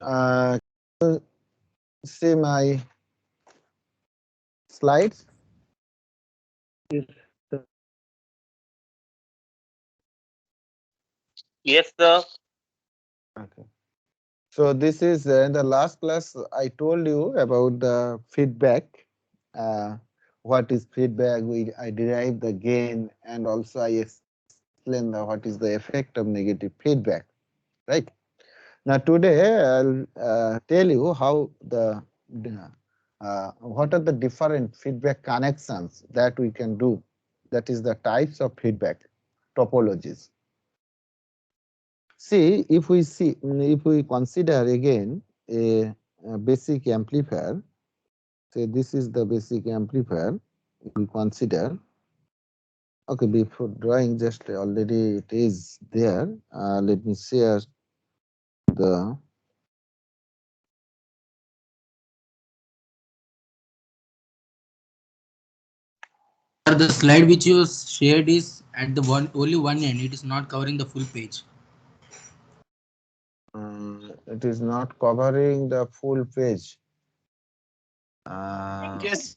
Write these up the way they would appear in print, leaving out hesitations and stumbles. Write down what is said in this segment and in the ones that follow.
Uh, see my slides. Yes, sir. Yes, sir. Okay. So this is in the last class I told you about the feedback. Uh, what is feedback? I derived the gain, and also I explained what is the effect of negative feedback. Right. Now today I'll tell you how what are the different feedback connections that we can do. That is the types of feedback topologies. If we consider again a basic amplifier, say this is the basic amplifier, we consider, okay, before drawing just already it is there, let me share the, Sir, the slide which you shared is at the only one end. It is not covering the full page. it is not covering the full page. Uh, Yes.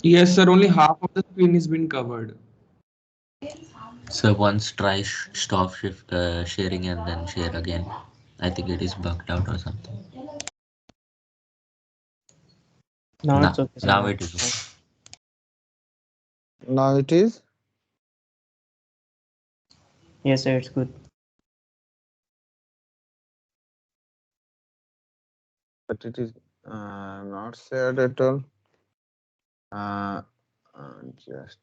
Yes, sir. Only half of the screen has been covered. So once try stop shift sharing and then share again. I think it is bugged out or something. Now Now, it's okay, sir. now Now. it is okay. Now it is, Yes, sir. It's good. but it is not shared at all. Just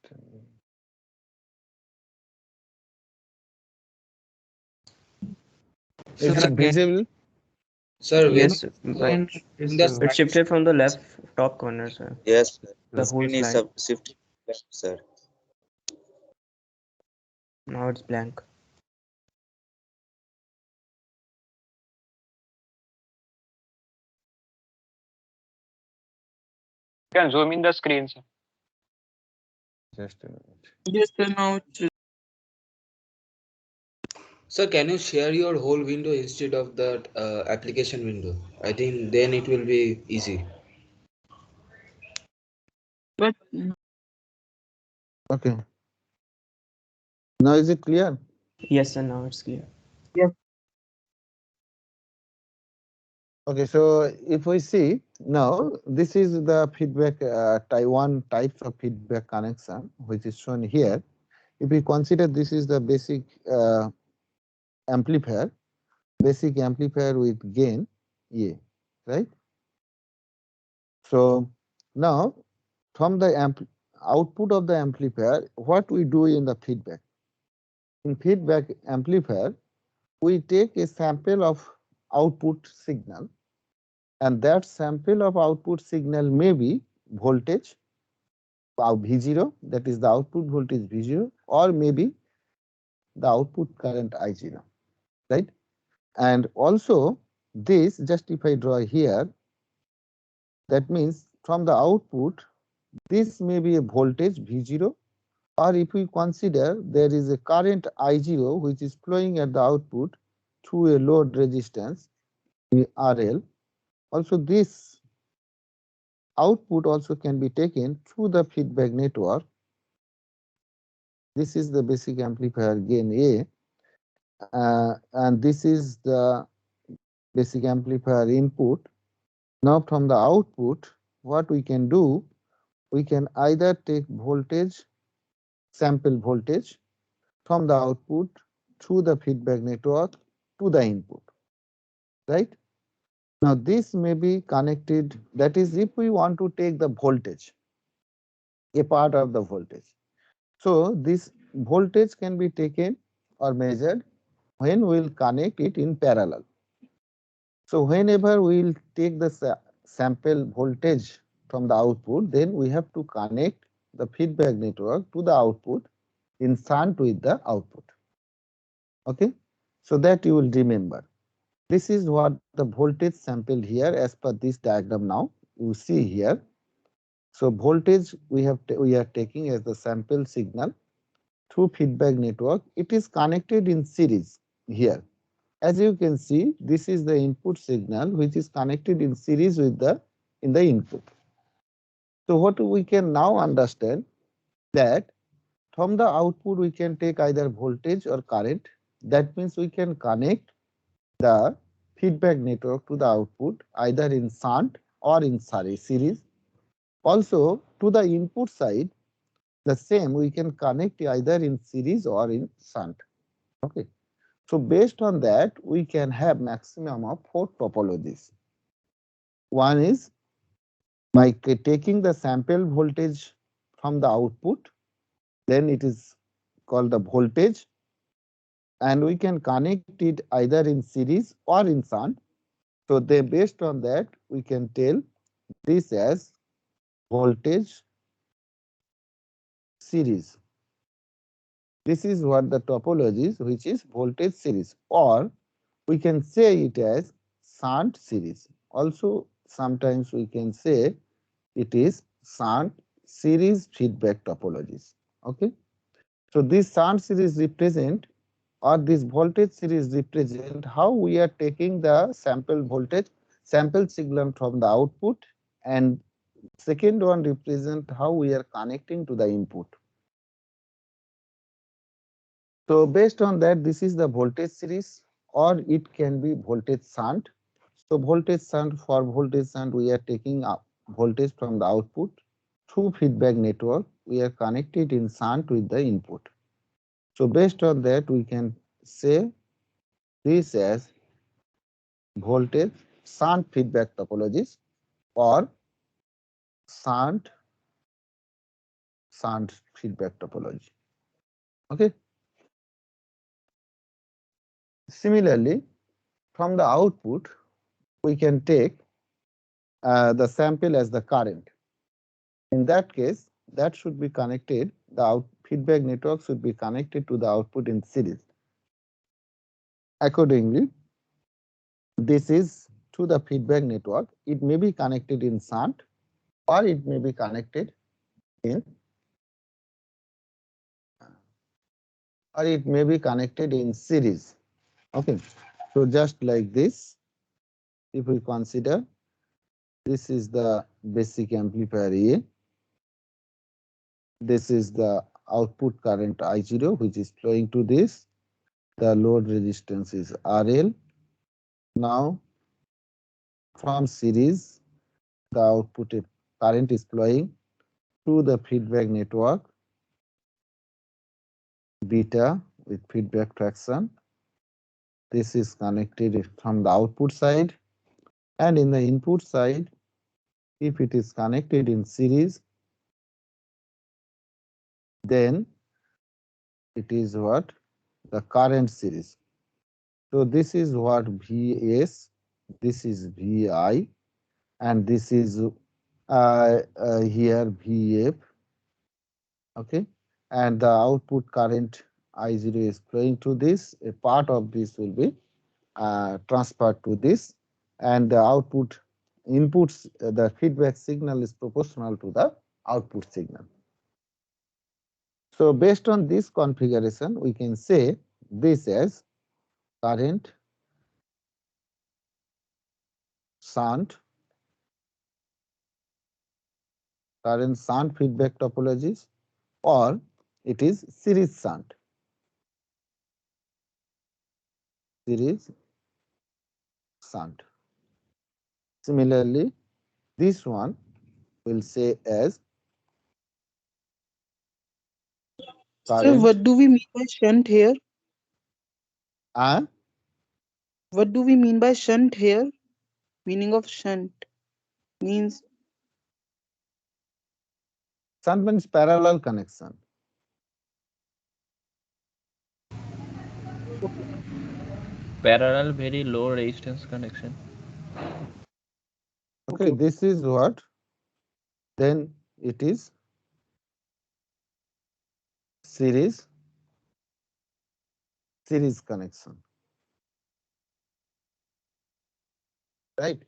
Sir, is it again, visible? Sir, when Yes, but again, yes, in the sir. it's slide shifted from the left top corner, sir. Yes, sir. The The whole screen is slide. shifted left, sir. Now it's blank. You can zoom in the screen, sir. Just a minute. Yes, sir. Now Sir, can you share your whole window instead of that application window? I think then it will be easy. but Okay. Now is it clear? Yes, sir. Now it's clear. yes, Okay, so if we see now, this is the feedback Taiwan types of feedback connection, which is shown here. If we consider this is the amplifier, basic amplifier with gain A, right? So now from the output of the amplifier, what we do in the feedback? In feedback amplifier, we take a sample of output signal, and that sample of output signal may be voltage V0, that is the output voltage V0, or maybe the output current I0, right? And also this, just if I draw here, that means from the output, this may be a voltage V0, or if we consider there is a current I0 which is flowing at the output through a load resistance RL. Also this output also can be taken through the feedback network. This is the basic amplifier gain A, and this is the basic amplifier input. Now from the output, what we can do, we can either take voltage, sample voltage from the output through the feedback network to the input, right? Now this may be connected, that is if we want to take the voltage, a part of the voltage. So this voltage can be taken or measured when we will connect it in parallel. So whenever we will take the sample voltage from the output, then we have to connect the feedback network to the output in shunt with the output. Okay, so that you will remember. This is what the voltage sampled here as per this diagram. Now you see here. So voltage we are taking as the sample signal through feedback network. It is connected in series here. As you can see, this is the input signal which is connected in series with the input. So what we can now understand that from the output we can take either voltage or current. That means we can connect the feedback network to the output either in shunt or in series. Also to the input side, the same we can connect either in series or in shunt. Okay. So based on that, we can have maximum of 4 topologies. One is by taking the sample voltage from the output, then it is called the voltage, and we can connect it either in series or in shunt. So they based on that, we can tell this as voltage series. This is what the topology is, which is voltage series, or we can say it as shunt series. Also, sometimes we can say it is shunt series feedback topologies. Okay. So this shunt series represent, or this voltage series represent how we are taking the sample voltage, sample signal from the output, and second one represent how we are connecting to the input. So based on that, this is the voltage series, or it can be voltage shunt. So voltage shunt, for voltage shunt we are taking voltage from the output through feedback network, we are connected in shunt with the input. So based on that, we can say this as voltage shunt feedback topologies or shunt feedback topology. Okay. Similarly, from the output, we can take the sample as the current. In that case, that should be connected, the feedback network should be connected to the output in series. Accordingly, this is to the feedback network. It may be connected in shunt or it may be connected in series. Okay. So just like this, if we consider this is the basic amplifier A, this is the output current I0 which is flowing to this, the load resistance is RL. Now from series, the output current is flowing to the feedback network beta with feedback fraction. This is connected from the output side, and in the input side, if it is connected in series, then it is what? The current series. So this is what Vs, this is Vi, and this is here Vf. Okay, and the output current I0 is flowing to this. A part of this will be transferred to this, and the output inputs, the feedback signal is proportional to the output signal. So based on this configuration, we can say this as current shunt feedback topologies, or it is series shunt. Similarly, this one will say as Sir, current. what do we mean by shunt here? What do we mean by shunt here? Meaning of shunt means Shunt means parallel connection. Parallel very low resistance connection. Okay, this is what, then it is series connection, right?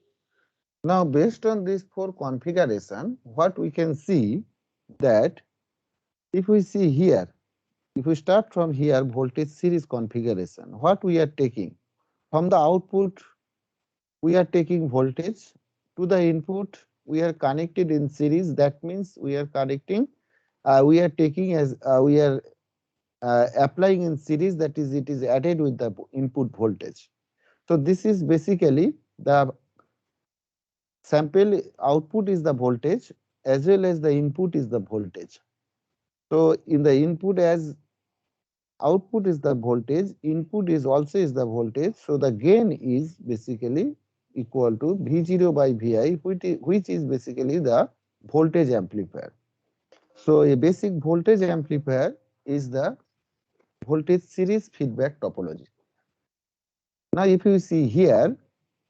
Now based on these 4 configuration, what we can see that if we see here, if we start from here voltage series configuration, what we are taking, From the output, we are taking voltage. To the input, we are connected in series. That means we are connecting, we are taking as we are applying in series, that is, it is added with the input voltage. So this is basically the sample output is the voltage as well as the input is the voltage. So in the input, as output is the voltage, input is also is the voltage. So the gain is basically equal to V0 by Vi, which is basically the voltage amplifier. So a basic voltage amplifier is the voltage series feedback topology. Now if you see here,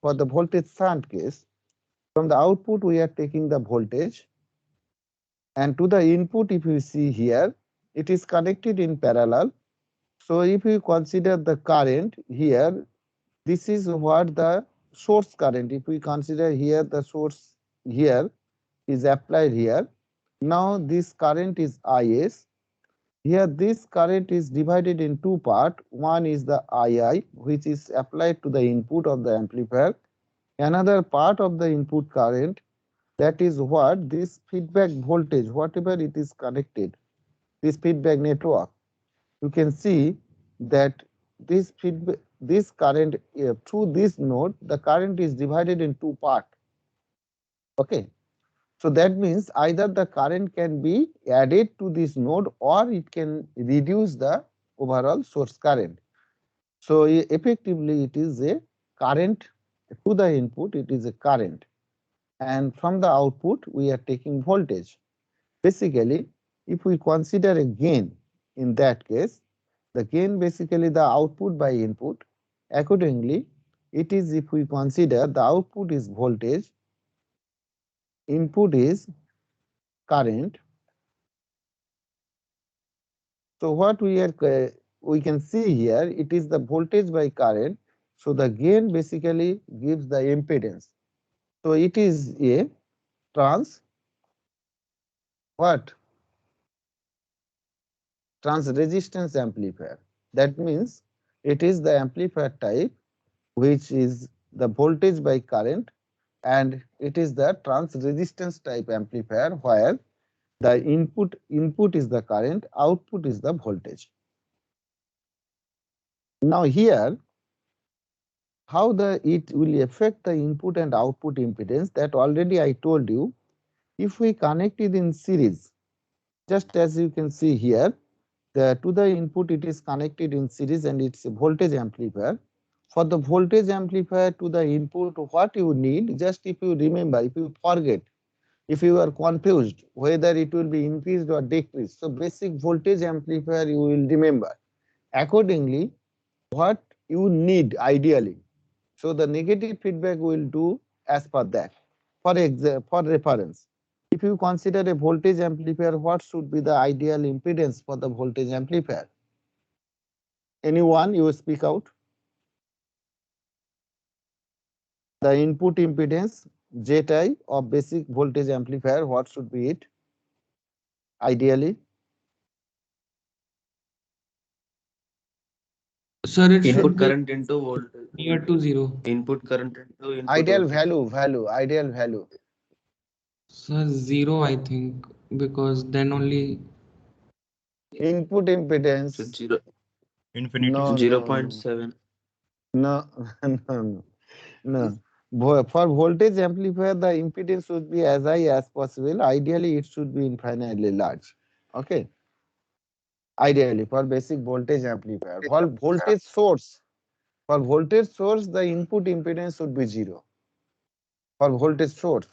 for the voltage shunt case, from the output we are taking the voltage, and to the input, if you see here, it is connected in parallel. So if you consider the current here, this is what the source current, if we consider here the source here is applied here. Now this current is Is. Here this current is divided in two parts. One is the II, which is applied to the input of the amplifier. Another part of the input current, that is what this feedback voltage, whatever it is connected, this feedback network, you can see that this feedback, this current through this node, the current is divided in two parts. Okay, so that means either the current can be added to this node or it can reduce the overall source current. So effectively it is a current to the input, it is a current, and from the output we are taking voltage. Basically, if we consider a gain, in that case, the gain basically the output by input. Accordingly, it is, if we consider the output is voltage, input is current. So what we can see here, it is the voltage by current. So the gain basically gives the impedance. So it is a trans what? Trans resistance amplifier. That means it is the amplifier type which is the voltage by current, and it is the trans resistance type amplifier where the input is the current, output is the voltage. Now here, how it will affect the input and output impedance, that already I told you. If we connect it in series, just as you can see here, to the input it is connected in series and it's a voltage amplifier. For the voltage amplifier to the input, what you need, just if you remember, if you forget, if you are confused whether it will be increased or decreased, so basic voltage amplifier you will remember. Accordingly, what you need ideally, so the negative feedback will do as per that. For reference, if you consider a voltage amplifier, what should be the ideal impedance for the voltage amplifier? Anyone, you speak out. The input impedance Zi of basic voltage amplifier, what should be it ideally? Sir, it Input should be current into voltage. near to zero. Input current into input Ideal voltage. ideal value. Sir, zero, I think, because then only. Input So impedance. zero. Infinity. No, Zero no, point no, 0.7. no, no, no. For voltage amplifier, the impedance should be as high as possible. Ideally, it should be infinitely large. Okay. Ideally, for basic voltage amplifier. For voltage source, the input impedance should be zero. For voltage source,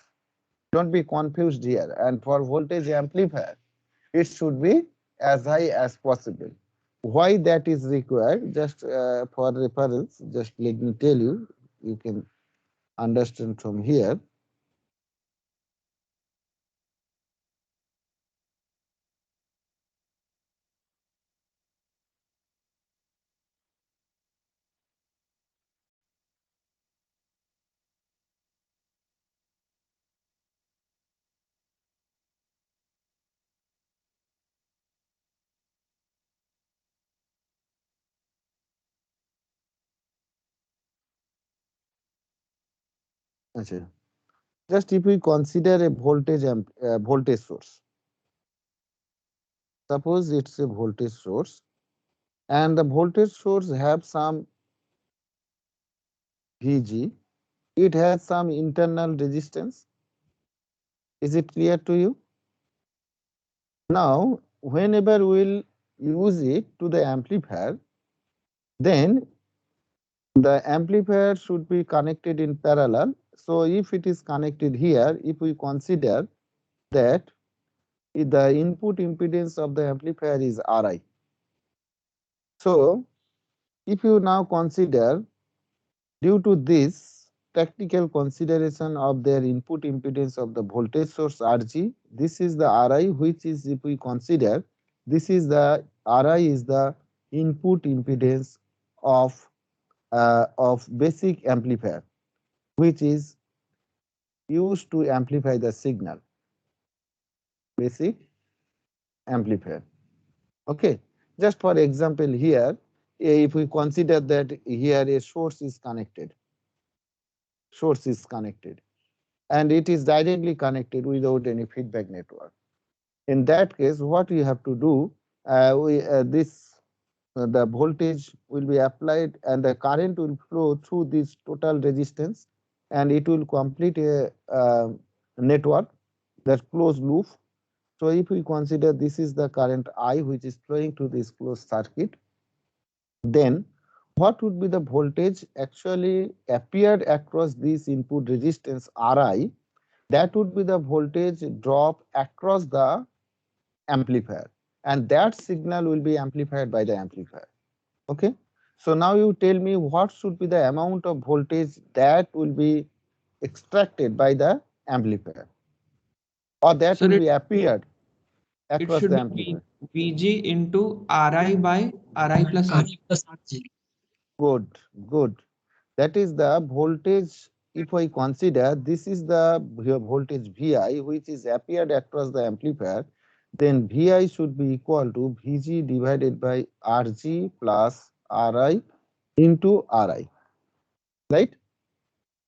don't be confused here. And for voltage amplifier, it should be as high as possible. Why that is required? Just for reference, just let me tell you. You can understand from here. Achha. Just if we consider a voltage source, suppose it's a voltage source, and the voltage source have some Vg, it has some internal resistance. Is it clear to you? Now, whenever we'll use it to the amplifier, then the amplifier should be connected in parallel. So, if it is connected here, if we consider that the input impedance of the amplifier is Ri. So, if you now consider, due to this technical consideration of their input impedance of the voltage source Rg, this is the Ri, which is, if we consider, this is the Ri is the input impedance of basic amplifier, which is used to amplify the signal. Basic amplifier. Okay. Just for example, here, if we consider that here a source is connected, and it is directly connected without any feedback network. In that case, what we have to do, the voltage will be applied and the current will flow through this total resistance, and it will complete a network, that closed loop. So, if we consider this is the current I which is flowing through this closed circuit, then what would be the voltage actually appeared across this input resistance Ri? That would be the voltage drop across the amplifier, and that signal will be amplified by the amplifier. Okay. So, now you tell me what should be the amount of voltage that will be extracted by the amplifier, or that Sir, will be appeared it across should the be amplifier. Vg into Ri by Ri plus Rg. Good, good. That is the voltage. If I consider this is the voltage Vi which is appeared across the amplifier, then Vi should be equal to Vg divided by Rg plus Ri into Ri. Right?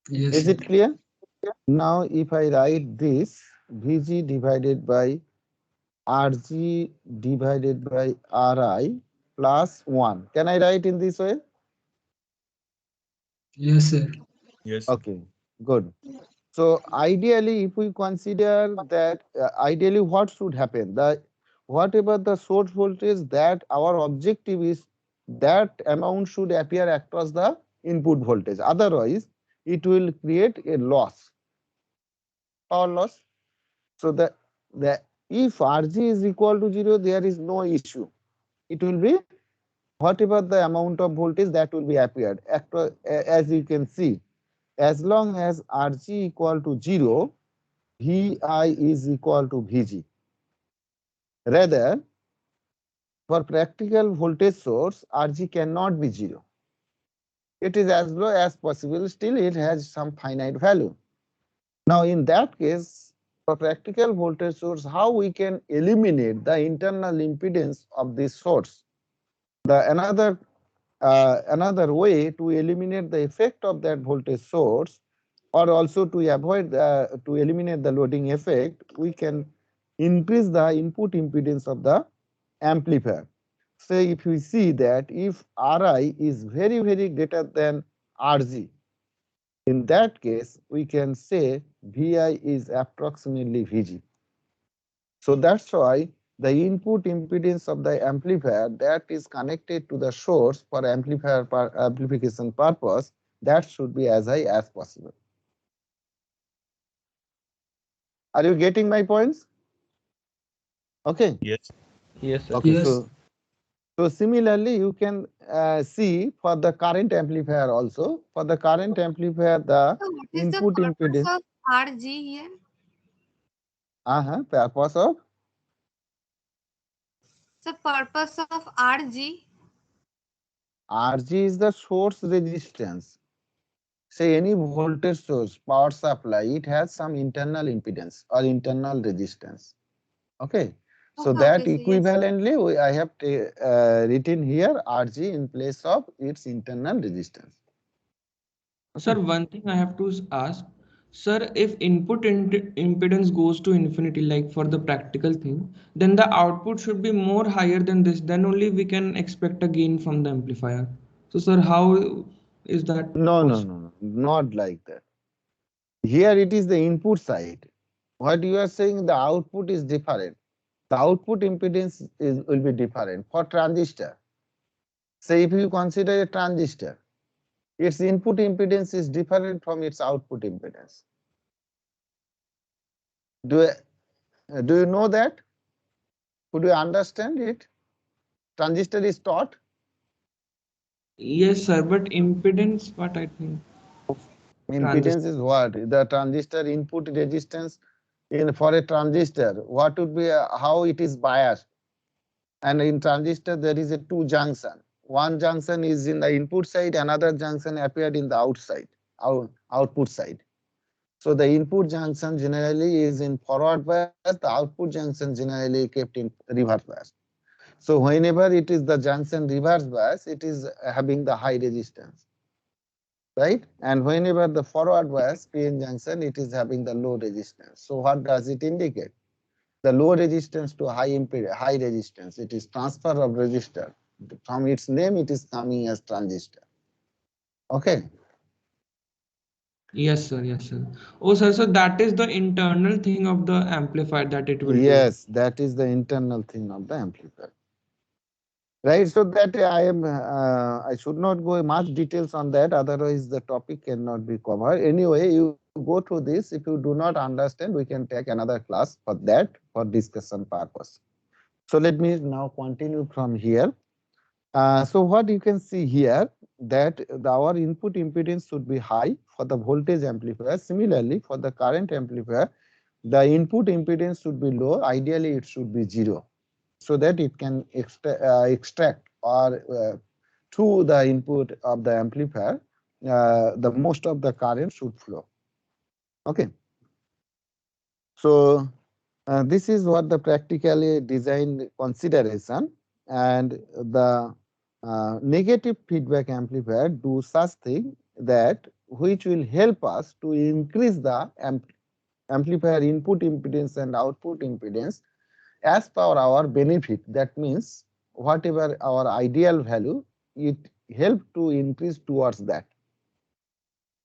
Yes. Is it clear? Now, if I write this Vg divided by Rg divided by Ri plus 1, can I write in this way? Yes, sir. Yes. Okay, good. So, ideally, if we consider that, ideally what should happen? Whatever the source voltage, that our objective is that amount should appear across the input voltage. Otherwise, it will create a loss, power loss. So, the if Rg is equal to 0, there is no issue. It will be whatever the amount of voltage that will be appeared across, as you can see, as long as Rg equal to 0, Vi is equal to Vg. Rather, for practical voltage source, Rg cannot be 0. It is as low as possible, still it has some finite value. Now, in that case, for practical voltage source, how we can eliminate the internal impedance of this source? Another way to eliminate the effect of that voltage source, or also to avoid to eliminate the loading effect, we can increase the input impedance of the amplifier. Say if we see that if Ri is very greater than Rg, in that case we can say Vi is approximately Vg. So that's why the input impedance of the amplifier that is connected to the source for amplification purpose, that should be as high as possible. Are you getting my points? Okay. Yes. Yes, sir. Okay. So similarly, you can see for the current amplifier also. For the current amplifier, the So what is the input purpose impedance. of RG here? Purpose of The purpose of RG? Rg is the source resistance. Say any voltage source, power supply, it has some internal impedance or internal resistance. Okay. So that Okay, so yes. equivalently, I have written here Rg in place of its internal resistance. Sir, one thing I have to ask. Sir, if impedance goes to infinity, like for the practical thing, then the output should be more higher than this. Then only we can expect a gain from the amplifier. So, sir, how is that No, no, possible? no, no, not like that. Here it is the input side. What you are saying, the output is different. The output impedance will be different for transistor. Say if you consider a transistor, its input impedance is different from its output impedance. Do, do you know that? Could you understand it? Transistor is taught. Yes, sir, but impedance, what I think of transistor. Impedance is what? The transistor input resistance in for a transistor. What would be how it is biased? And in transistor there is a two junction. One junction is in the input side, another junction appeared in the outside, output side. So the input junction generally is in forward bias, the output junction generally kept in reverse bias. So whenever it is the junction reverse bias, it is having the high resistance, right? And whenever the forward bias PN junction, it is having the low resistance. So what does it indicate? The low resistance to high impedance, high resistance. It is transfer of resistor. From its name, it is coming as transistor. Okay. Yes, sir. Yes, sir. Oh, sir. So that is the internal thing of the amplifier that it will do. Yes, that is the internal thing of the amplifier. Right, so that I should not go much details on that, otherwise the topic cannot be covered. Anyway, you go through this. If you do not understand, we can take another class for that for discussion purpose. So let me now continue from here. So what you can see here that our input impedance should be high for the voltage amplifier. Similarly, for the current amplifier, the input impedance should be low. Ideally, it should be 0, so that it can extract or through the input of the amplifier, the most of the current should flow. Okay. So this is what the practically designed consideration, and the negative feedback amplifier do such thing that which will help us to increase the amplifier input impedance and output impedance as per our benefit. That means whatever our ideal value, it help to increase towards that.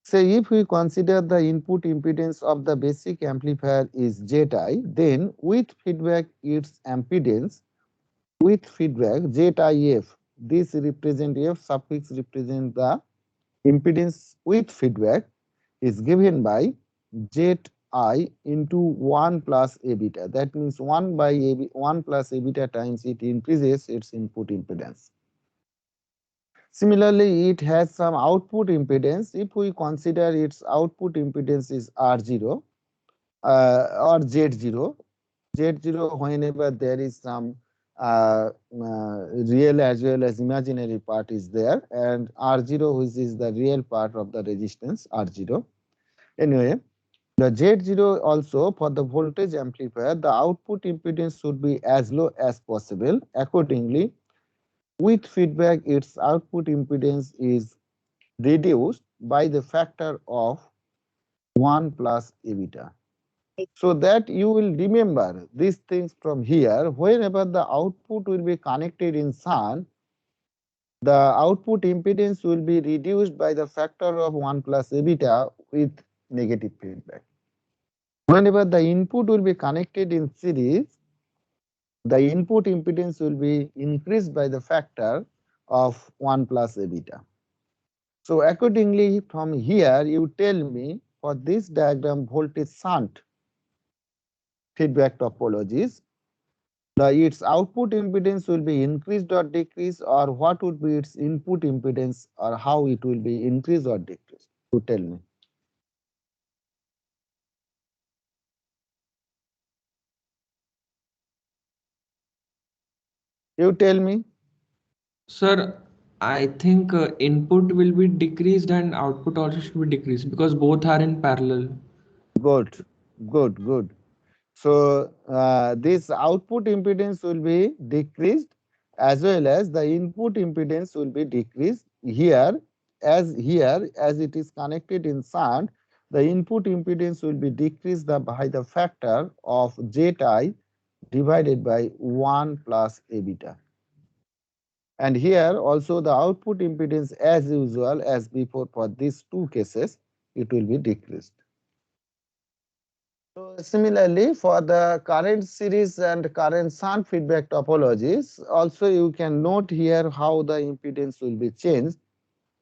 Say if we consider the input impedance of the basic amplifier is Zi, then with feedback its impedance, with feedback ZIF, this represent F suffix represent the impedance with feedback, is given by Zi into 1 plus A beta. That means 1 by 1 plus A beta times it increases its input impedance. Similarly, it has some output impedance. If we consider its output impedance is R0 or Z0, Z0 whenever there is some real as well as imaginary part is there, and R0 which is the real part of the resistance R0. Anyway, the Z0 also for the voltage amplifier, the output impedance should be as low as possible. Accordingly, with feedback, its output impedance is reduced by the factor of 1 plus A beta. So that you will remember these things from here. Whenever the output will be connected in shunt, the output impedance will be reduced by the factor of 1 plus A beta with negative feedback. Whenever the input will be connected in series, the input impedance will be increased by the factor of 1 plus A beta. So accordingly, from here you tell me for this diagram voltage shunt feedback topologies, its output impedance will be increased or decreased, or what would be its input impedance, or how it will be increased or decreased? You tell me. You tell me. Sir, I think input will be decreased and output also should be decreased because both are in parallel. Good, good. So this output impedance will be decreased as well as the input impedance will be decreased here as it is connected in shunt. the input impedance will be decreased by the factor of Zi divided by 1 plus A beta. And here also the output impedance as usual as before for these two cases, it will be decreased. So similarly for the current series and current shunt feedback topologies, also you can note here how the impedance will be changed.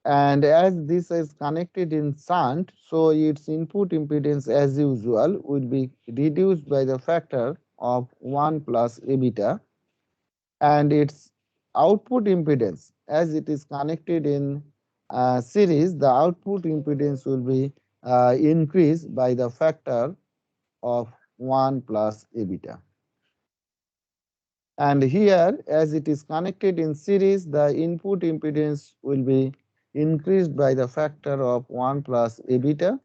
And as this is connected in shunt, so its input impedance as usual will be reduced by the factor of 1 plus A beta, and its output impedance as it is connected in series, the output impedance will be increased by the factor of 1 plus A beta. And here as it is connected in series, the input impedance will be increased by the factor of 1 plus A beta,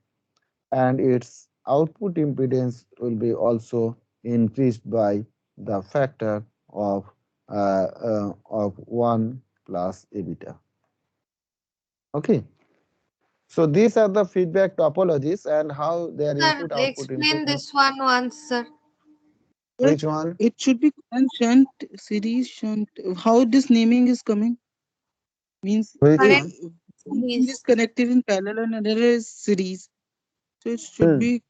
and its output impedance will be also increased by the factor of 1 plus A beta. Okay. So these are the feedback topologies and how their Sir, input output explain impedance. this one once, sir. Which one? It should be current shunt, series shunt. How this naming is coming? Means Which Current one? something is series. connected in parallel and another is series. So it should be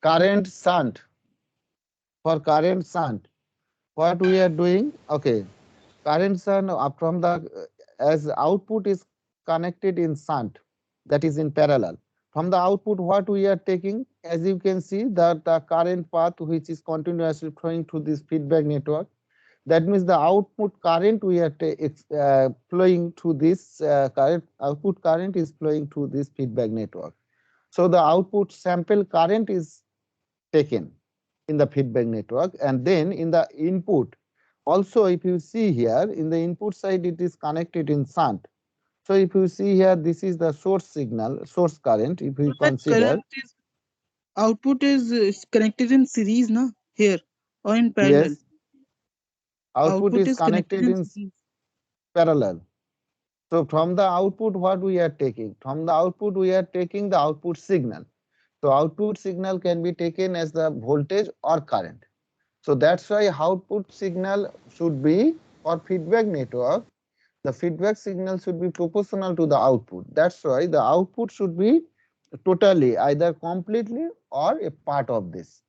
Current shunt. For current shunt, what we are doing? Okay, current shunt from the as output is connected in shunt, that is in parallel. From the output, what we are taking, as you can see, that the current path which is continuously flowing through this feedback network. That means the output current we are flowing through this current output current is flowing through this feedback network. So the output sample current is taken in the feedback network, and then in the input also, if you see here in the input side, it is connected in shunt. So if you see here, this is the source signal, source current. If we that consider, current is output is connected in series, na, here or in parallel. yes, output Output is is connected connected in in series. parallel. So from the output, what we are taking? From the output, we are taking the output signal. So output signal can be taken as the voltage or current. So that's why output signal should be for feedback network. The feedback signal should be proportional to the output. That's why the output should be totally either completely or a part of this.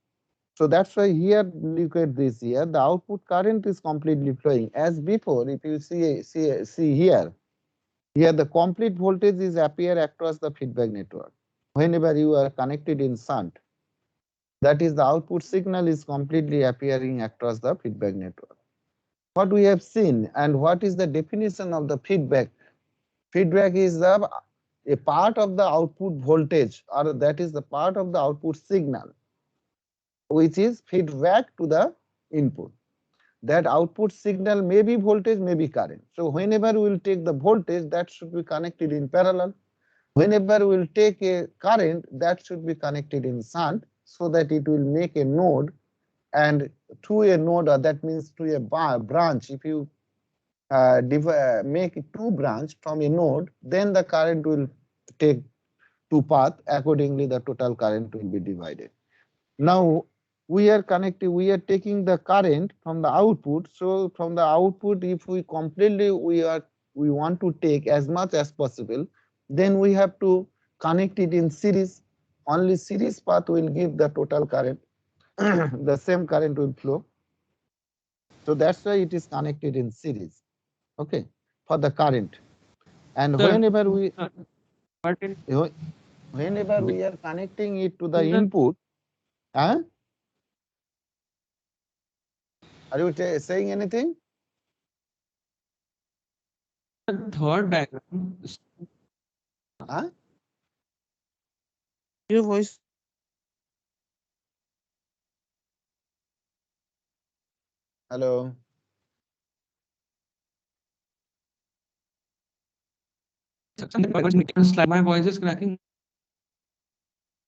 So that's why here look at this here, the output current is completely flowing as before. If you see here, the complete voltage is appear across the feedback network. Whenever you are connected in shunt, that is the output signal is completely appearing across the feedback network. What we have seen and what is the definition of the feedback? Feedback is a part of the output voltage, or that is the part of the output signal which is feedback to the input. That output signal may be voltage, may be current. So whenever we will take the voltage, that should be connected in parallel. Whenever we will take a current, that should be connected in shunt, so that it will make a node, and through a node, or that means through a branch, if you make two branch from a node, then the current will take two path. Accordingly, the total current will be divided. Now we are taking the current from the output. So from the output, if we completely we want to take as much as possible, then we have to connect it in series. Only series path will give the total current. The same current will flow. So that's why it is connected in series. Okay, for the current. And Sir, whenever we but in whenever we are connecting it to the in the input, huh? Are you saying anything? third diagram, Huh? Your voice. Hello. my voice is cracking.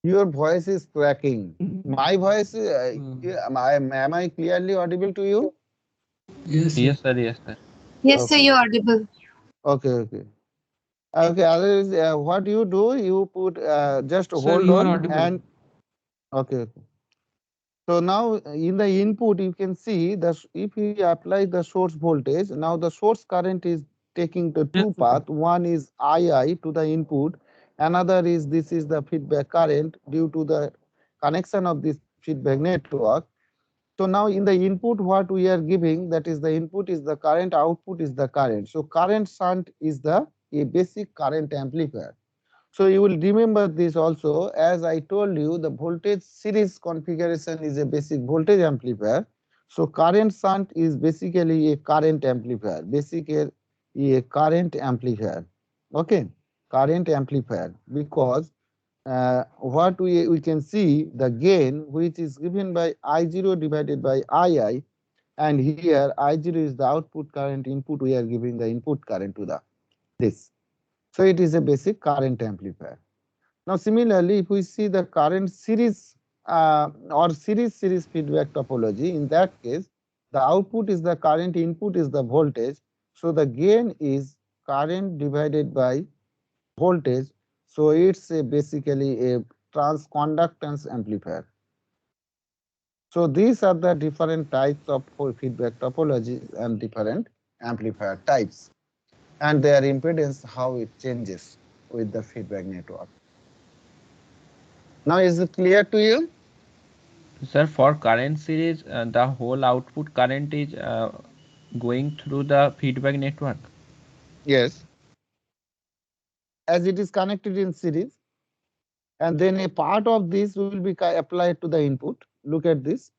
Your voice is cracking. My voice, am I clearly audible to you? Yes, sir. Yes, sir. Yes, sir. Yes, sir, Okay. you're audible. Okay. Okay, otherwise, what you do, you put just Sir, hold you are on audible. and okay. Okay. So now in the input you can see that if we apply the source voltage, now the source current is taking the Yes, two sir. path. One is II to the input, another is this is the feedback current due to the connection of this feedback network. So now in the input what we are giving, that is the input is the current, output is the current. So current shunt is the a basic current amplifier. So you will remember this also, as I told you, the voltage series configuration is a basic voltage amplifier. So current shunt is basically a current amplifier, basically a current amplifier. Okay, current amplifier, because what we can see the gain which is given by I0 divided by II, and here I0 is the output current, input we are giving the input current to the this. So it is a basic current amplifier. Now similarly, if we see the current series or series feedback topology, in that case, the output is the current, input is the voltage. So the gain is current divided by voltage. So it's basically a transconductance amplifier. So these are the different types of feedback topologies and different amplifier types, and their impedance, how it changes with the feedback network. Now is it clear to you? Sir, for current series, the whole output current is going through the feedback network. Yes. As it is connected in series, and then a part of this will be applied to the input. Look at this.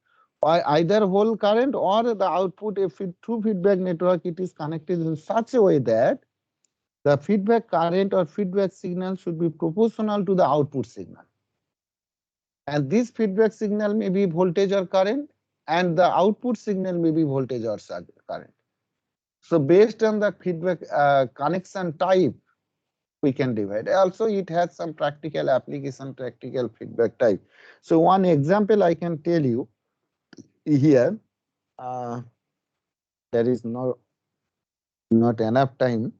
Either whole current or the output, if through feedback network, it is connected in such a way that the feedback current or feedback signal should be proportional to the output signal. And this feedback signal may be voltage or current, and the output signal may be voltage or current. So based on the feedback connection type, we can divide. Also, it has some practical application, practical feedback type. So one example I can tell you here, there is not enough time.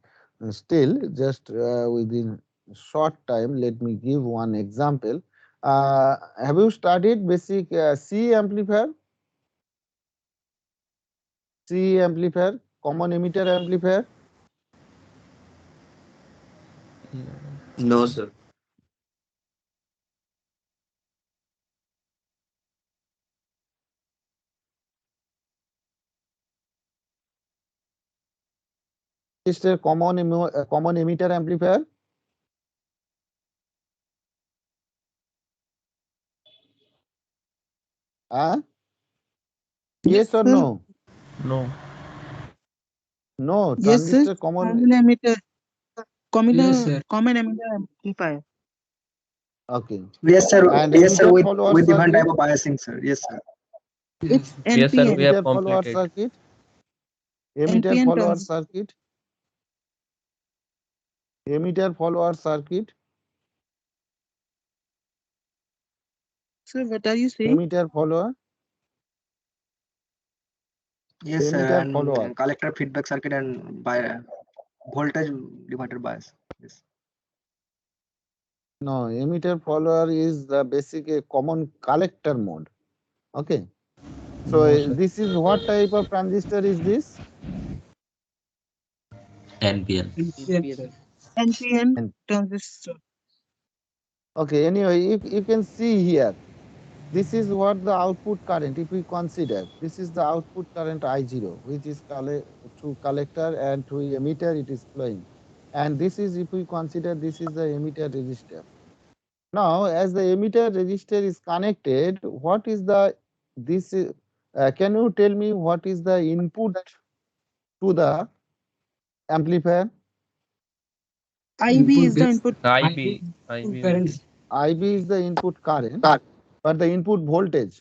Still, just within short time, let me give one example. Have you studied basic C amplifier? C amplifier, common emitter amplifier? No, sir. Is a common emitter amplifier? Huh? Yes or sir. no? No. No, Yes, sir. transistor common. Common emitter. Yes, sir. Common emitter amplifier. Okay. Yes, sir. And Yes, sir. emitter With follower with different type circuit. of biasing, sir. Yes, sir. Yes, It's sir. Yes, sir, we NPN. have Emitter follower completed. circuit. Emitter NPN follower transistor. circuit. Emitter follower circuit. Sir, what are you saying? Emitter follower. Yes, sir. Emitter follower. And collector feedback circuit and by voltage divided bias. Yes. No, emitter follower is the basic common collector mode. Okay. So No, sir. this is what type of transistor is this? NPN. Yes. NPN And transistor. okay, anyway, you can see here, this is what the output current, if we consider, this is the output current I0, which is through collector and through emitter it is flowing. And this is, if we consider, this is the emitter resistor. Now, as the emitter resistor is connected, what is the, this is, can you tell me what is the input to the amplifier? IB Input is the this. input. IB. IB will Current. be. IB is the input current, but the input voltage,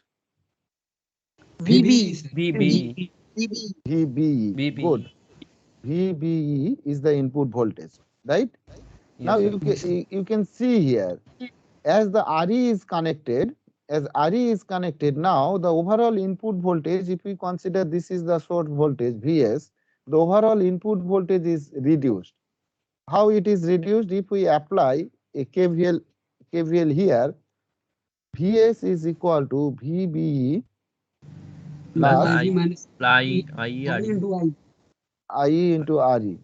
VB. sir. BB. VB. VBE, BB. good. VBE is the input voltage, right? Now Yes, sir. you can see here, as the RE is connected, as RE is connected, now the overall input voltage, if we consider this is the source voltage Vs, the overall input voltage is reduced. How it is reduced? If we apply a KVL here, Vs is equal to VBE Plus plus I IE IE into RE.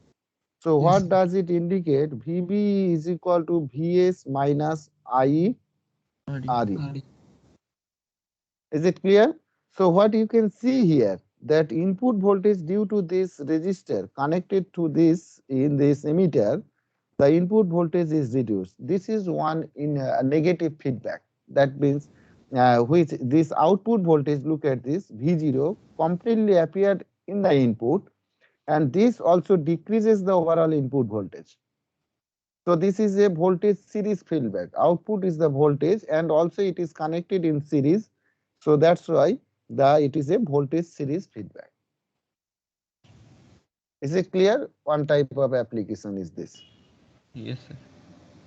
So what does it indicate? VB is equal to Vs minus IE RE. Is it clear? So what you can see here, that input voltage due to this resistor connected to this in this emitter, the input voltage is reduced. This is one in a negative feedback. That means which this output voltage, look at this, V0 completely appeared in the input, and this also decreases the overall input voltage. So this is a voltage series feedback. Output is the voltage and also it is connected in series. So that's why it is a voltage series feedback. Is it clear? One type of application is this. Yes, sir.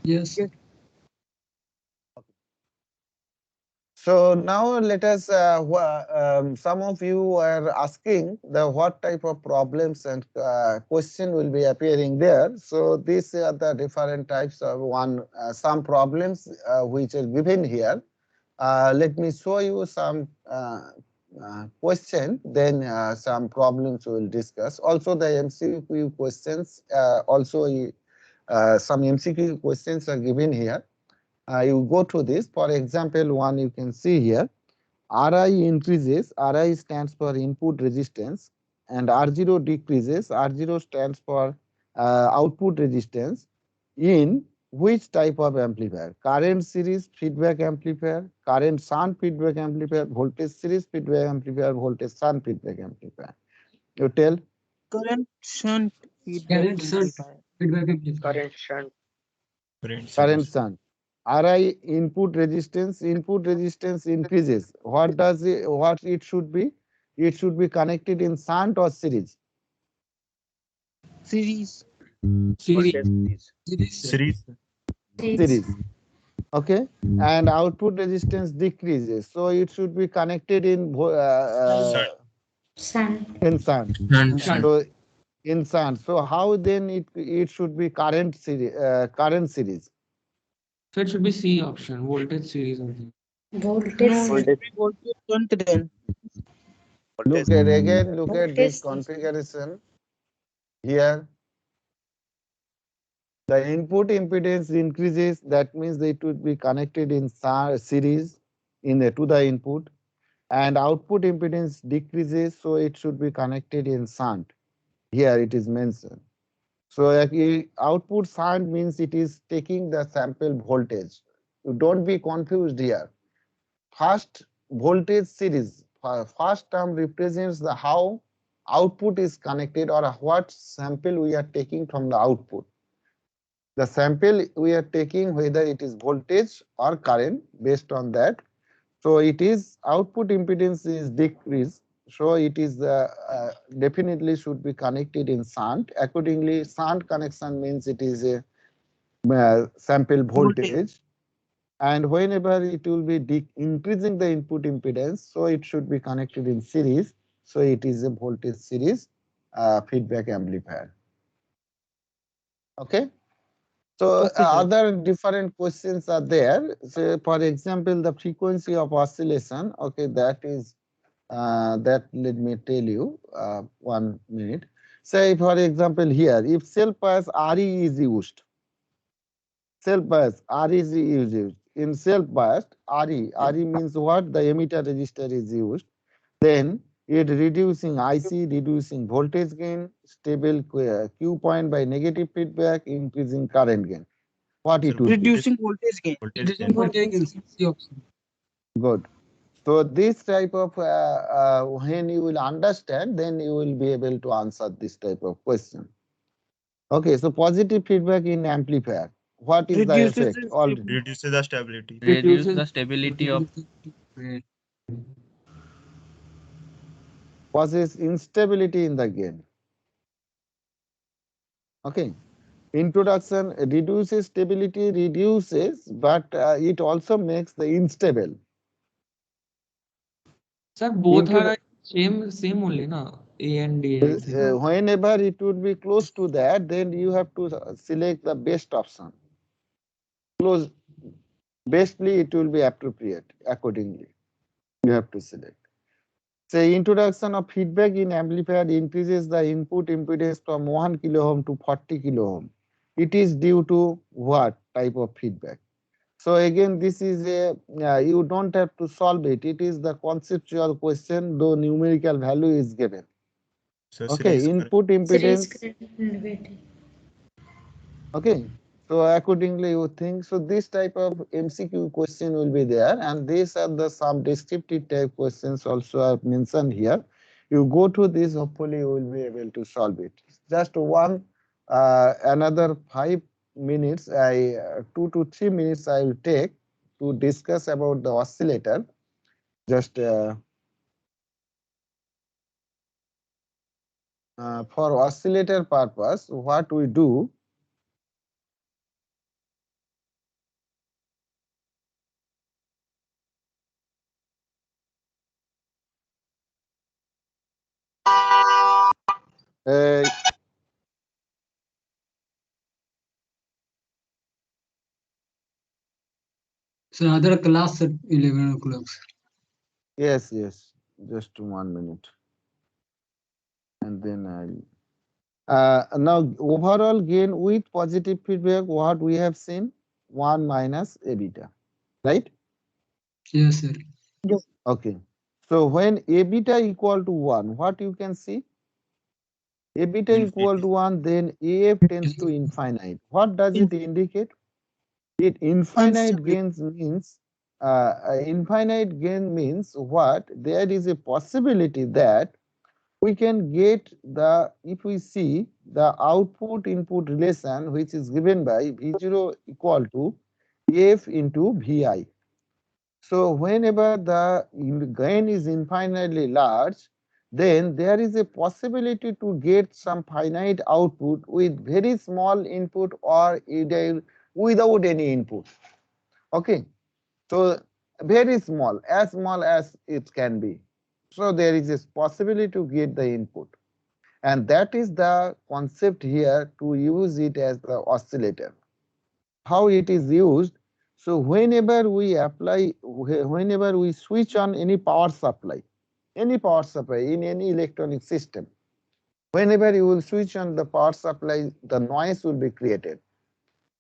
Yes. So now let us, some of you are asking the what type of problems and question will be appearing there. So these are the different types of some problems which are given here. Let me show you some question, then some problems we will discuss. Also the MCQ questions, some MCQ questions are given here. You go to this. For example, one you can see here, Ri increases, Ri stands for input resistance, and R0 decreases, R0 stands for output resistance in which type of amplifier? Current series feedback amplifier, current shunt feedback amplifier, voltage series feedback amplifier, voltage shunt feedback amplifier. You tell? Current shunt feedback amplifier. Current shunt. Current shunt. Ri input resistance increases. What it should be? It should be connected in shunt or series? Series. Voltage. Series. Okay. And output resistance decreases. So it should be connected in shunt. So in shunt. So how then it should be current series? So it should be C option, voltage series. I think. No, it should be voltage shunt then. Look at again, look at this configuration here. The input impedance increases, that means it would be connected in series to the input, and output impedance decreases, so it should be connected in shunt. Here it is mentioned. So output shunt means it is taking the sample voltage. You don't be confused here. First voltage series, first term represents the how output is connected or what sample we are taking from the output. The sample we are taking, whether it is voltage or current, based on that. So it is output impedance is decreased. So it is definitely should be connected in shunt. Accordingly, shunt connection means it is a sample voltage. And whenever it will be increasing the input impedance, so it should be connected in series. So it is a voltage series feedback amplifier. Okay. So other different questions are there. So for example, the frequency of oscillation. Okay, that is that. Let me tell you. 1 minute. Say for example here, if self bias RE is used, self bias RE is used. In self biased RE means what? The emitter resistor is used. Then it reducing IC, reducing voltage gain, stable Q point by negative feedback, increasing current gain. What it would Reducing voltage gain. Good. So this type of when you will understand, then you will be able to answer this type of question. Okay, so positive feedback in amplifier. What is the effect? Reduces the stability. Reduce the stability of Causes instability in the gain. Okay. Introduction reduces stability, but it also makes the unstable. Sir, both are same only, na? A and D, I think. Whenever it would be close to that, then you have to select the best option. Close, bestly it will be appropriate accordingly. You have to select. Say introduction of feedback in amplifier increases the input impedance from 1 kilo ohm to 40 kilo ohm. It is due to what type of feedback? So again, this is a you don't have to solve it. It is the conceptual question, though numerical value is given. So Okay, series correct. input impedance. Okay, so accordingly you think. So this type of MCQ question will be there, and these are the some descriptive type questions also are mentioned here. You go to this, hopefully you will be able to solve it. Just one, another 5 minutes, 2 to 3 minutes I will take to discuss about the oscillator. Just for oscillator purpose, what we do. Uh, So other class at 11 o'clock. yes, yes, just 1 minute, and then I'll. Now overall gain with positive feedback, what we have seen, 1 minus A beta, right? Yes, sir. Yes. Okay. So when A beta equal to 1, what you can see? A beta equal to 1, then AF tends to infinite. What does it indicate? It infinite Unstable. gains means, infinite gain means what? There is a possibility that we can get the, if we see the output input relation, which is given by V0 equal to F into Vi. So whenever the gain is infinitely large, then there is a possibility to get some finite output with very small input or either without any input. Okay, so very small as it can be. So there is a possibility to get the input. And that is the concept here, to use it as the oscillator. How it is used? So whenever we apply, whenever we switch on any power supply in any electronic system, whenever you will switch on the power supply, the noise will be created.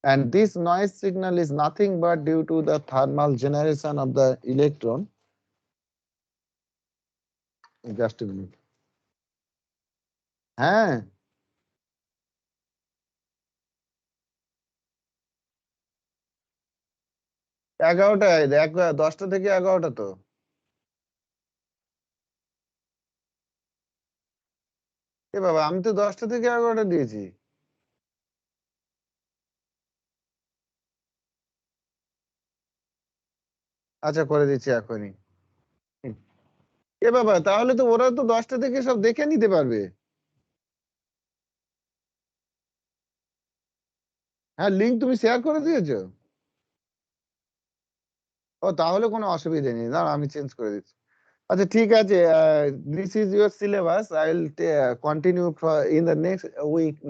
And this noise signal is nothing but due to the thermal generation of the electron. Just a minute. হ্যাঁ, 11টায়, 10টা থেকে 11টা তো। এ বাবা, আমি তো 10টা থেকে 11টা দিয়েছি। আচ্ছা, করে দিচ্ছি এখনই। এ বাবা, তাহলে তো ওরা তো 10টা থেকে সব দেখে নিতে পারবে। হ্যাঁ, লিঙ্ক তুমি শেয়ার করে দিয়েছো? ও, তাহলে কোনো অসুবিধা নেই, দাঁড়া আমি চেঞ্জ করে দিচ্ছি। আচ্ছা, ঠিক আছে, this is your syllabus. I will continue in the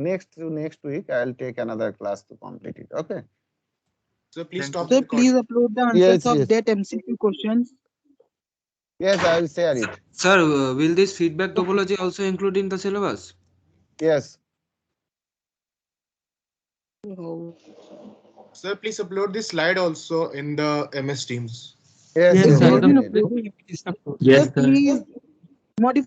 next week I will take another class to complete it. Okay. So please stop Sir, the please recording. upload the answers Yes, of yes. that MCQ questions. Yes, I will share it. Sir, will this feedback topology also include in the syllabus? Yes. Oh. Sir, please upload this slide also in the MS Teams. Yes, Yes, yes, It sir. has been definitely. uploaded. Yes, Sir, sir. please modify